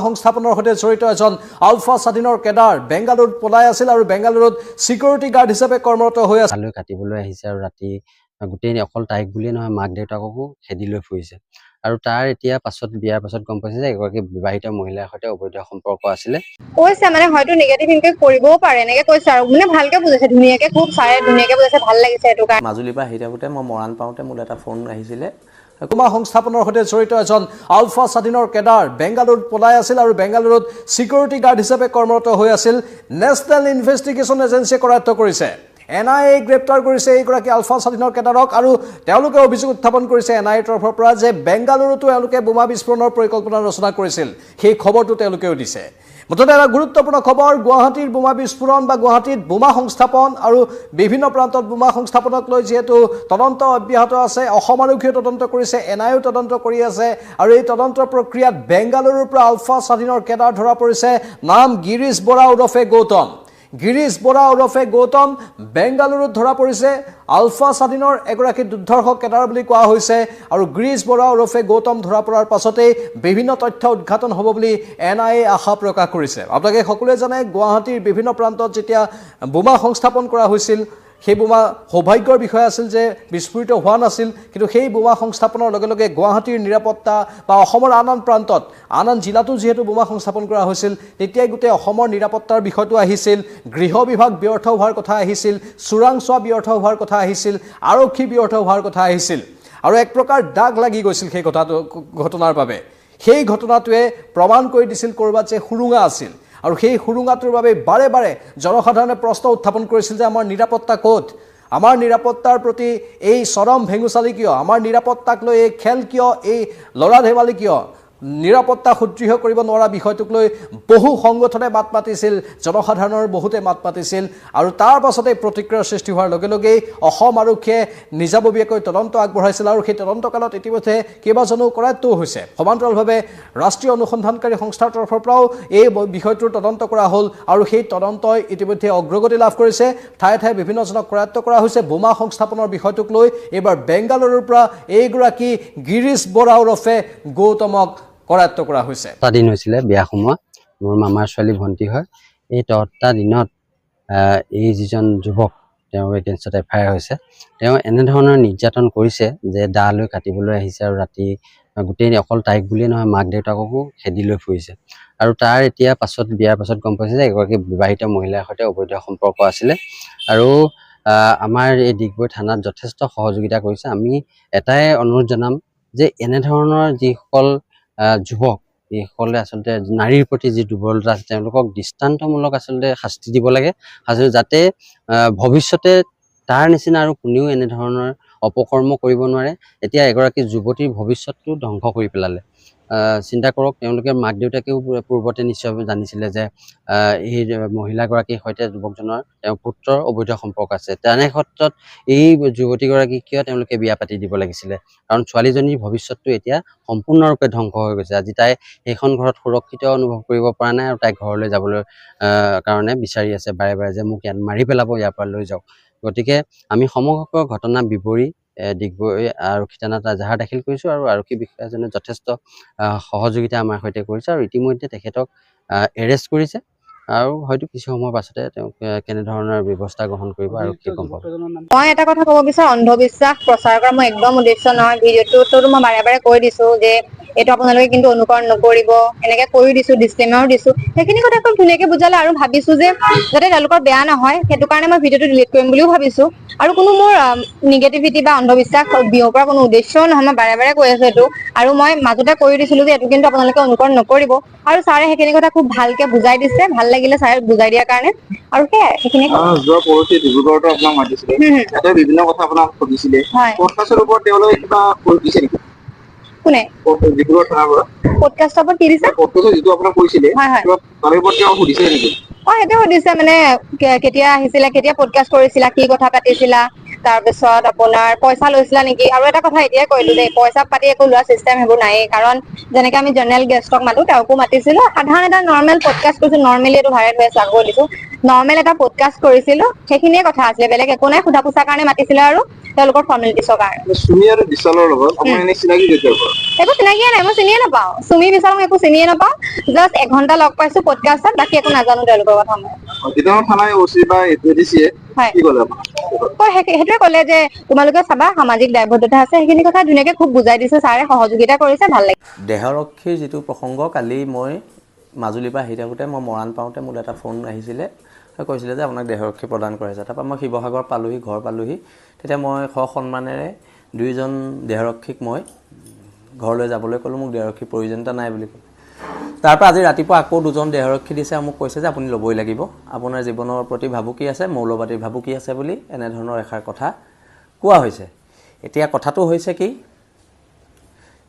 সংস্থাপনৰ সৈতে জড়িত এজন আলফা স্বাধীনৰ কেডাৰ বেংগালুৰুত পলাই আছিল আৰু বেংগালুৰুত সিকিউৰিটি গাৰ্ড হিচাপে কৰ্মৰত হৈ আছিল। কালৈ কাটিবলৈ আহিছে আৰু ৰাতি গোটেই অকল তাইক বুলিয়ে নহয় মাক দেউতাককো খেদি লৈ ফুৰিছে। আৰু তাৰ এতিয়া পাছত বিয়াৰ পাছত গম পাইছে যে এগৰাকী বিবাহিত মহিলাৰ সৈতে অবৈধ সম্পৰ্ক আছিলে। কৈছে মানে হয়তো নিগেটিভ ইনকে কৰিবও পাৰে এনেকে কৈছে আৰু মানে ভালকে বুজাইছে ধুনীয়াকে খুব চাৰে ধুনীয়াকে বুজাইছে ভাল লাগিছে এইটো কাৰণে। মাজুলীৰ পৰা আহি থাকোঁতে মই মৰাণ পাওঁতে মোলৈ এটা ফোন আহিছিলে। বোমা সংস্থাপনৰ সৈতে জড়িত এজন আলফা স্বাধীনৰ কেডাৰ বেংগালুৰুত পলাই আছিল আৰু বেংগালুৰুত সিকিউৰিটি গাৰ্ড হিচাপে কৰ্মৰত হৈ আছিল। নেশ্যনেল ইনভেষ্টিগেশ্যন এজেন্সিয়ে কৰায়ত্ব কৰিছে। NIA গ্ৰেপ্তাৰ কৰিছে এইগৰাকী আলফা স্বাধীনৰ কেডাৰক আৰু তেওঁলোকে অভিযোগ উত্থাপন কৰিছে NIAৰ তৰফৰ পৰা যে বেংগালুৰুতো তেওঁলোকে বোমা বিস্ফোৰণৰ পৰিকল্পনা ৰচনা কৰিছিল। সেই খবৰটো তেওঁলোকেও দিছে। মুঠতে এটা গুৰুত্বপূৰ্ণ খবৰ, গুৱাহাটীৰ বোমা বিস্ফোৰণ বা গুৱাহাটীত বোমা সংস্থাপন আৰু বিভিন্ন প্ৰান্তত বোমা সংস্থাপনক লৈ যিহেতু তদন্ত অব্যাহত আছে, অসম আৰক্ষীয়ে তদন্ত কৰিছে, NIAও তদন্ত কৰি আছে আৰু এই তদন্ত প্ৰক্ৰিয়াত বেংগালুৰুৰ পৰা আলফা স্বাধীনৰ কেডাৰ ধৰা পৰিছে। নাম গিৰীশ বৰা ওৰফে গৌতম। গিৰীশ বৰা ওৰফে গৌতম বেংগালুৰুত ধৰা পৰিছে। আলফা স্বাধীনৰ এগৰাকী দুৰ্ধৰ্ষ কেডাৰ বুলি কোৱা হৈছে আৰু গিৰীশ বৰা ওৰফে গৌতম ধৰা পৰাৰ পাছতেই বিভিন্ন তথ্য উদ্ঘাটন হ'ব বুলি NIA আশা প্ৰকাশ কৰিছে। আপোনালোকে সকলোৱে জানে গুৱাহাটীৰ বিভিন্ন প্ৰান্তত যেতিয়া বোমা সংস্থাপন কৰা হৈছিল, সেই বোমা সৌভাগ্যৰ বিষয় আছিল যে বিস্ফোৰিত হোৱা নাছিল, কিন্তু সেই বোমা সংস্থাপনৰ লগে লগে গুৱাহাটীৰ নিৰাপত্তা বা অসমৰ আন আন প্ৰান্তত আন আন জিলাতো যিহেতু বোমা সংস্থাপন কৰা হৈছিল, তেতিয়াই গোটেই অসমৰ নিৰাপত্তাৰ বিষয়টো আহিছিল, গৃহ বিভাগ ব্যৰ্থ হোৱাৰ কথা আহিছিল, চোৰাংচোৱা ব্যৰ্থ হোৱাৰ কথা আহিছিল, আৰক্ষী ব্যৰ্থ হোৱাৰ কথা আহিছিল আৰু এক প্ৰকাৰ দাগ লাগি গৈছিল সেই ঘটনাৰ বাবে। সেই ঘটনাটোৱে প্ৰমাণ কৰি দিছিল ক'ৰবাত যে সুৰুঙা আছিল আৰু সেই সুৰুঙাটোৰ বাবে বাৰে বাৰে জনসাধাৰণে প্ৰশ্ন উত্থাপন কৰিছিল যে আমাৰ নিৰাপত্তা ক'ত, আমাৰ নিৰাপত্তাৰ প্ৰতি এই চৰম ভেঙুচালি কিয়, আমাৰ নিৰাপত্তাক লৈ এই খেল কিয়, এই ল'ৰা ধেমালি কিয়, নিৰাপত্তা সুদৃঢ় কৰিব নোৱাৰা বিষয়টোক লৈ বহু সংগঠনে মাত মাতিছিল, জনসাধাৰণৰ বহুতে মাত মাতিছিল আৰু তাৰ পাছতে প্ৰতিক্ৰিয়াৰ সৃষ্টি হোৱাৰ লগে লগেই অসম আৰক্ষীয়ে নিজাববীয়াকৈ তদন্ত আগবঢ়াইছিল আৰু সেই তদন্তকালত ইতিমধ্যে কেইবাজনো কৰায়ত্বও হৈছে। সমান্তৰালভাৱে ৰাষ্ট্ৰীয় অনুসন্ধানকাৰী সংস্থাৰ তৰফৰ পৰাও এই বিষয়টোৰ তদন্ত কৰা হ'ল আৰু সেই তদন্তই ইতিমধ্যে অগ্ৰগতি লাভ কৰিছে। ঠায়ে ঠায়ে বিভিন্নজনক কৰায়ত্ব কৰা হৈছে বোমা সংস্থাপনৰ বিষয়টোক লৈ। এইবাৰ বেংগালুৰুৰ পৰা এইগৰাকী গিৰীশ বৰা ওৰফে গৌতমক কৰায়ত্ব কৰা হৈছে। এটা দিন হৈছিলে বিয়া সোমোৱা, মোৰ মামাৰ ছোৱালী ভণ্টি হয়। এই 10টা দিনত এই যিজন যুৱক তেওঁৰ এগেইনষ্টত FIR হৈছে, তেওঁ এনেধৰণৰ নিৰ্যাতন কৰিছে যে দা লৈ কাটিবলৈ আহিছে আৰু ৰাতি গোটেই অকল তাইক বুলিয়ে নহয় মাক দেউতাককো খেদি লৈ ফুৰিছে। আৰু তাৰ এতিয়া পাছত বিয়াৰ পাছত গম পাইছে যে এগৰাকী বিবাহিত মহিলাৰ সৈতে অবৈধ সম্পৰ্ক আছিলে আৰু আমাৰ এই ডিগবৈ থানাত যথেষ্ট সহযোগিতা কৰিছে। আমি এটাই অনুৰোধ জনাম যে এনেধৰণৰ যিসকল যুৱক, এইসকলে আচলতে নাৰীৰ প্ৰতি যি দুৰ্বলতা আছে তেওঁলোকক দৃষ্টান্তমূলক আচলতে শাস্তি দিব লাগে, যাতে ভৱিষ্যতে তাৰ নিচিনা আৰু কোনেও এনেধৰণৰ অপকৰ্ম কৰিব নোৱাৰে। এতিয়া এগৰাকী যুৱতীৰ ভৱিষ্যতটো ধ্বংস কৰি পেলালে। চিন্তা কৰক, তেওঁলোকে মাক দেউতাকেও পূৰ্বতে নিশ্চয় জানিছিলে যে এই মহিলাগৰাকীৰ সৈতে যুৱকজনৰ তেওঁৰ পুত্ৰৰ অবৈধ সম্পৰ্ক আছে। তেনে ক্ষেত্ৰত এই যুৱতীগৰাকী কিয় তেওঁলোকে বিয়া পাতি দিব লাগিছিলে, কাৰণ ছোৱালীজনীৰ ভৱিষ্যতটো এতিয়া সম্পূৰ্ণৰূপে ধ্বংস হৈ গৈছে। আজি তাই সেইখন ঘৰত সুৰক্ষিত অনুভৱ কৰিব পৰা নাই আৰু তাইক ঘৰলৈ যাবলৈ কাৰণে বিচাৰি আছে বাৰে বাৰে যে মোক ইয়াত মাৰি পেলাব, ইয়াৰ পৰা লৈ যাওক। গতিকে আমি সমগ্ৰ ঘটনা বিৱৰি ডিগবৈ আৰক্ষী থানাত এজাহাৰ দাখিল কৰিছোঁ আৰু আৰক্ষী বিষয়াজনে যথেষ্ট সহযোগিতা আমাৰ সৈতে কৰিছে আৰু ইতিমধ্যে তেখেতক এৰেষ্ট কৰিছে আৰু হয়তো কিছু সময়ৰ পাছতে তেওঁক কেনেধৰণৰ ব্যৱস্থা গ্ৰহণ কৰিব আৰক্ষীয়ে গম পাব। মই এটা কথা ক'ব বিচাৰো, অন্ধবিশ্বাস প্ৰচাৰ কৰা মোৰ একদম উদ্দেশ্য নহয়। ভিডিঅ'টোতো মই বাৰে বাৰে কৈ দিছো যে এইটো আপোনালোকে কিন্তু অনুকৰণ নকৰিব, এনেকে কৈ দিছো, ডিসক্লেমাৰো দিছো। সেইখিনি কথা খুব ধুনীয়াকে বুজালে আৰু ভাবিছো যে যাতে তেওঁলোকৰ বেয়া নহয়, সেইটো কাৰণে মই ভিডিঅ'টো ডিলিট কৰিম বুলিও ভাবিছো। আৰু কোনো মোৰ নিগেটিভিটি বা অন্ধবিশ্বাস বিয়পোৱাৰ কোনো উদ্দেশ্যও নহয়, মই বাৰে বাৰে কৈ আছো এইটো। আৰু মই মাজতে কৈ দিছিলো যে এইটো কিন্তু আপোনালোকে অনুকৰণ নকৰিব, আৰু ছাৰে সেইখিনি কথা খুব ভালকে বুজাই দিছে। ভাল লাগিলে ছাৰে বুজাই দিয়াৰ কাৰণে। আৰু সেইখিনি যোৱা পৰহি ডিব্ৰুগড়তো আপোনাক মাতিছিলে, তাতে বিভিন্ন কথা আপোনাক সুধিছিলে, পডকাষ্টৰ ওপৰত তেওঁলোকে কিবা দিছে নেকি? কোনে ডিব্ৰুগড় থানাৰ পৰা পডকাষ্টৰ ওপৰত কি দিছে? পডকাষ্টত যিটো আপোনাক কৈছিলে তাৰ ওপৰত তেওঁ সুধিছে নেকি? সেইটো সুধিছে মানে কেতিয়া আহিছিলা, কেতিয়া পডকাষ্ট কৰিছিলা, কি কথা পাতিছিলা, তাৰপিছত আপোনাৰ পইচা লৈছিলা নেকি, আৰু এটা কথা এতিয়াই কৈলো দেই, পইচা পাতি একো লোৱা চিষ্টেম সেইবোৰ নায়েই, কাৰণ যেনেকে আমি জেনেৰেল গেষ্টক মাতো তেওঁকো মাতিছিলো, সাধাৰণ এটা নৰ্মেল পডকাষ্ট কৰিছো, নৰ্মেলি এইটো ভাইৰেল হৈ আছে আকৌ দিছো, নৰ্মেল এটা পডকাষ্ট কৰিছিলো, সেইখিনিয়ে কথা আছিলে, বেলেগ একো নাই, সোধা পোছাৰ কাৰণে মাতিছিলে আৰু তেওঁলোকৰ ফৰ্মেলিটিছৰ কাৰণে। চুমি আৰু বিশালৰ লগত আপোনাৰ এনে চিনাকি কেতিয়াৰ পৰা? একো চিনাকিয়ে নাই, মই চিনিয়ে নাপাওঁ, চুমি বিশালক একো চিনিয়ে নাপাওঁ, জাষ্ট এঘন্টা লগ পাইছো পডকাষ্টত, বাকী একো নাজানো তেওঁলোকৰ কথা মই। কেতিয়াবা থানাই ওচি বা এডিচিয়ে কি ক'লে আপোনাক? সেইটোৱে ক'লে যে তোমালোকে চাবা সামাজিক দায়বদ্ধতা আছে, সেইখিনি কথা ধুনীয়াকে খুব বুজাই দিছে, ছাৰে সহযোগিতা কৰিছে, ভাল লাগিছে। দেহৰক্ষীৰ যিটো প্ৰসংগ, কালি মই মাজুলীৰ পৰা আহি থাকোঁতে মই মৰাণ পাওঁতে মোৰ এটা ফোন আহিছিলে, কৈছিলে যে আপোনাক দেহৰক্ষী প্ৰদান কৰাইছে। তাৰপৰা মই শিৱসাগৰ পালোহি, ঘৰ পালোহি, তেতিয়া মই সন্মানেৰে 2জন দেহৰক্ষীক মই ঘৰলৈ যাবলৈ ক'লোঁ, মোক দেহৰক্ষীৰ প্ৰয়োজনীয়তা নাই বুলি ক'লে। তাৰপৰা আজি ৰাতিপুৱা আকৌ 2জন দেহৰক্ষী দিছে আৰু মোক কৈছে যে আপুনি ল'বই লাগিব, আপোনাৰ জীৱনৰ প্ৰতি ভাবুকি আছে, মৌলবাদীৰ ভাবুকি আছে বুলি এনেধৰণৰ এষাৰ কথা কোৱা হৈছে। এতিয়া কথাটো হৈছে কি,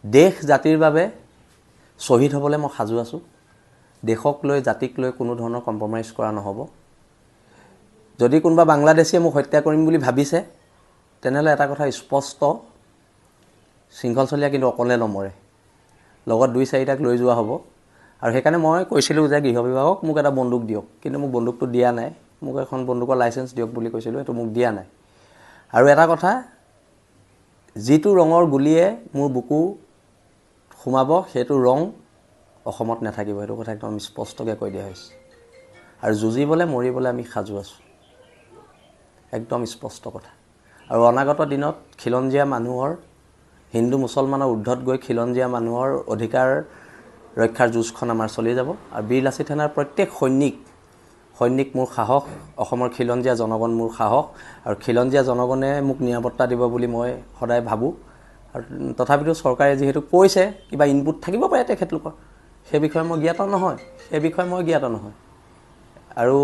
দেশ জাতিৰ বাবে শ্বহীদ হ'বলৈ মই সাজু আছোঁ, দেশক লৈ জাতিক লৈ কোনো ধৰণৰ কম্প্ৰমাইজ কৰা নহ'ব। যদি কোনোবা বাংলাদেশীয়ে মোক হত্যা কৰিম বুলি ভাবিছে, তেনেহ'লে এটা কথা স্পষ্ট, শৃংখলচলীয়া কিন্তু অকলে নমৰে, লগত 2-4টাক লৈ যোৱা হ'ব। আৰু সেইকাৰণে মই কৈছিলোঁ যে গৃহ বিভাগক মোক এটা বন্দুক দিয়ক, কিন্তু মোক বন্দুকটো দিয়া নাই, মোক এখন বন্দুকৰ লাইচেঞ্চ দিয়ক বুলি কৈছিলোঁ, সেইটো মোক দিয়া নাই। আৰু এটা কথা, যিটো ৰঙৰ গুলীয়ে মোৰ বুকু সোমাব, সেইটো ৰং অসমত নাথাকিব, সেইটো কথা একদম স্পষ্টকৈ কৈ দিয়া হৈছে। আৰু যুঁজিবলৈ মৰিবলৈ আমি সাজু আছোঁ, একদম স্পষ্ট কথা। আৰু অনাগত দিনত খিলঞ্জীয়া মানুহৰ, হিন্দু মুছলমানৰ ঊৰ্ধত গৈ খিলঞ্জীয়া মানুহৰ অধিকাৰ ৰক্ষাৰ যুঁজখন আমাৰ চলি যাব। আৰু বীৰলাচি থানাৰ প্ৰত্যেক সৈনিক মোৰ সাহস, অসমৰ খিলঞ্জীয়া জনগণ মোৰ সাহস, আৰু খিলঞ্জীয়া জনগণে মোক নিৰাপত্তা দিব বুলি মই সদায় ভাবোঁ। আৰু তথাপিতো চৰকাৰে যিহেতু কৈছে, কিবা ইনপুট থাকিব পাৰে তেখেতলোকৰ, সেই বিষয়ে মই জ্ঞাত নহয়। আৰু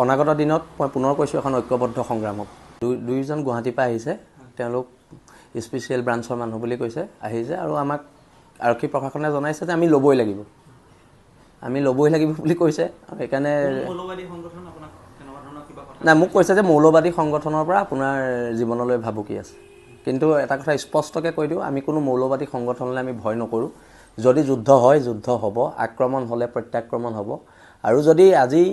অনাগত দিনত মই পুনৰ কৈছোঁ, এখন ঐক্যবদ্ধ সংগ্ৰাম হ'ব। 2জন গুৱাহাটীৰ পৰা আহিছে, তেওঁলোক স্পেচিয়েল ব্ৰাঞ্চৰ মানুহ বুলি কৈছে, আহিছে আৰু আমাক আৰক্ষী প্ৰশাসনে জনাইছে যে আমি ল'বই লাগিব বুলি কৈছে। আৰু সেইকাৰণে নাই, মোক কৈছে যে মৌলবাদী সংগঠনৰ পৰা আপোনাৰ জীৱনলৈ ভাবুকি আছে। কিন্তু এটা কথা স্পষ্টকৈ কৈ দিওঁ, আমি কোনো মৌলবাদী সংগঠনলৈ আমি ভয় নকৰোঁ। যদি যুদ্ধ হয়, যুদ্ধ হ'ব, আক্ৰমণ হ'লে প্ৰত্যাক্ৰমণ হ'ব। আৰু যদি আজি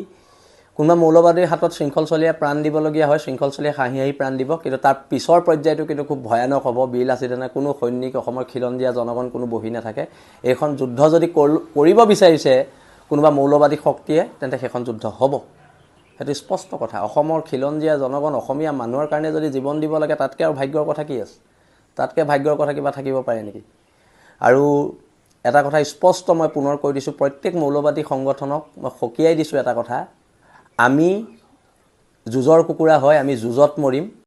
কোনোবা মৌলবাদীৰ হাতত শৃংখলচলীয়া প্ৰাণ দিবলগীয়া হয়, শৃংখলচলীয়া হাঁহি হাঁহি প্ৰাণ দিব, কিন্তু তাৰ পিছৰ পৰ্যায়টো কিন্তু খুব ভয়ানক হ'ব। বীৰলাচি থানা কোনো সৈনিক, অসমৰ খিলঞ্জীয়া জনগণ কোনো বহি নাথাকে। এইখন যুদ্ধ যদি কৰিব বিচাৰিছে কোনোবা মৌলবাদী শক্তিয়ে, তেন্তে সেইখন যুদ্ধ হ'ব, সেইটো স্পষ্ট কথা। অসমৰ খিলঞ্জীয়া জনগণ, অসমীয়া মানুহৰ কাৰণে যদি জীৱন দিব লাগে, তাতকৈ আৰু ভাগ্যৰ কথা কি আছে? তাতকৈ ভাগ্যৰ কথা কিবা থাকিব পাৰে নেকি? আৰু এটা কথা স্পষ্ট মই পুনৰ কৈ দিছোঁ, প্ৰত্যেক মৌলবাদী সংগঠনক মই সকীয়াই দিছোঁ এটা কথা, আমি যুঁজৰ কুকুৰা হয়, আমি যুঁজত মৰিম।